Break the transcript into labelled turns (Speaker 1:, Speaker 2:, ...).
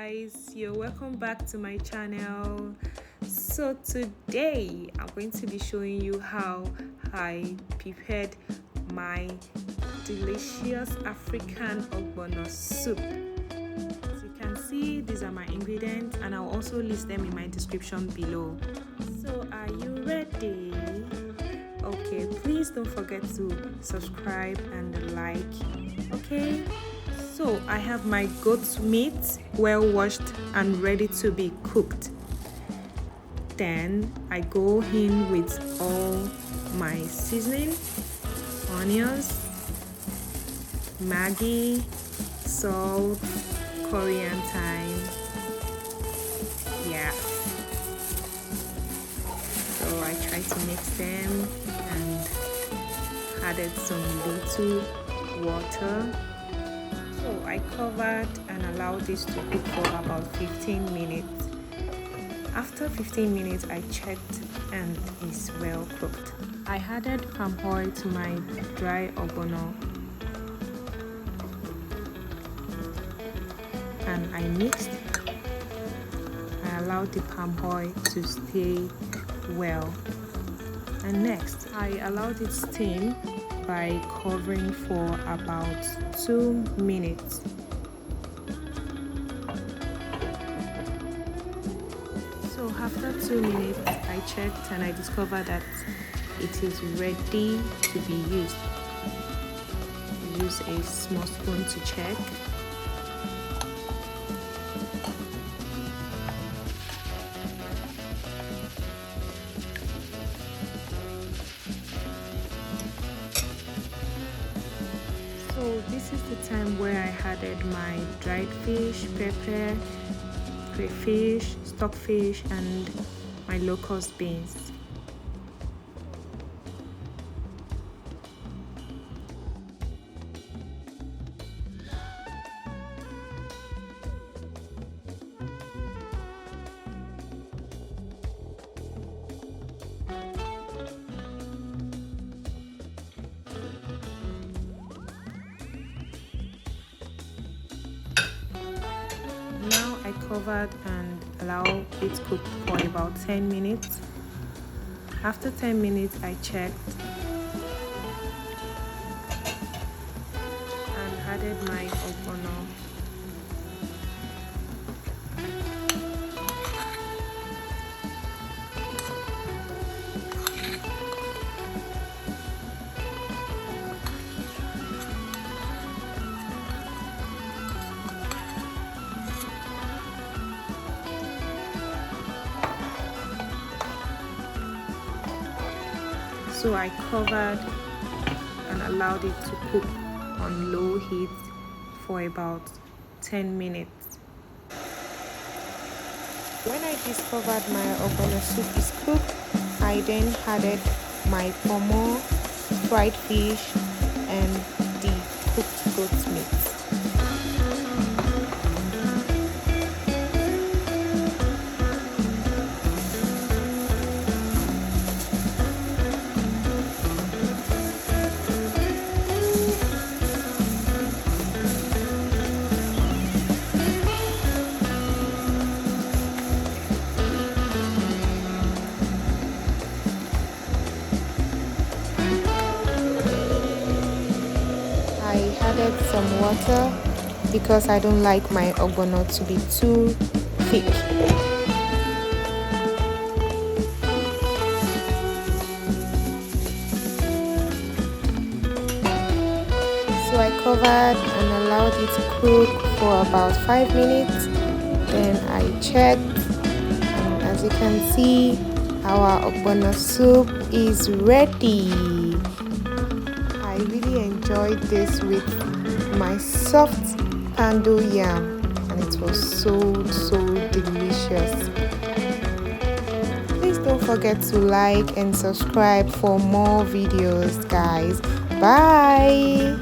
Speaker 1: guys, you're welcome back to my channel. So today I'm going to be showing you how I prepared my delicious African Ogbono soup. As you can see, these are my ingredients and I'll also list them in my description below. So are you ready? Okay, please don't forget to subscribe and like. Okay, so I have my goat meat well washed and ready to be cooked. Then I go in with all my seasoning, onions, Maggi, salt, curry and thyme. Yeah, so I try to mix them and added some little water. So I covered and allowed this to cook for about 15 minutes. After 15 minutes I checked and it's well cooked. I added palm oil to my dry ogbono and I mixed. I allowed the palm oil to stay well, and next I allowed it steam by covering for about 2 minutes. So after 2 minutes I checked and I discovered that it is ready to be used. Use a small spoon to check. So this is the time where I added my dried fish, pepper, crayfish, stockfish and my locust beans. Now I covered and allowed it to cook for about 10 minutes. After 10 minutes I checked and added my ogbono. So I covered and allowed it to cook on low heat for about 10 minutes. When I discovered my ogbono soup is cooked, I then added my Ponmo, fried fish and the cooked goat meat. I added some water because I don't like my ogbono to be too thick. So I covered and allowed it to cook for about 5 minutes. Then I checked, and as you can see, our ogbono soup is ready. I really enjoyed this with my soft pando yam and it was so delicious. Please don't forget to like and subscribe for more videos, guys. Bye.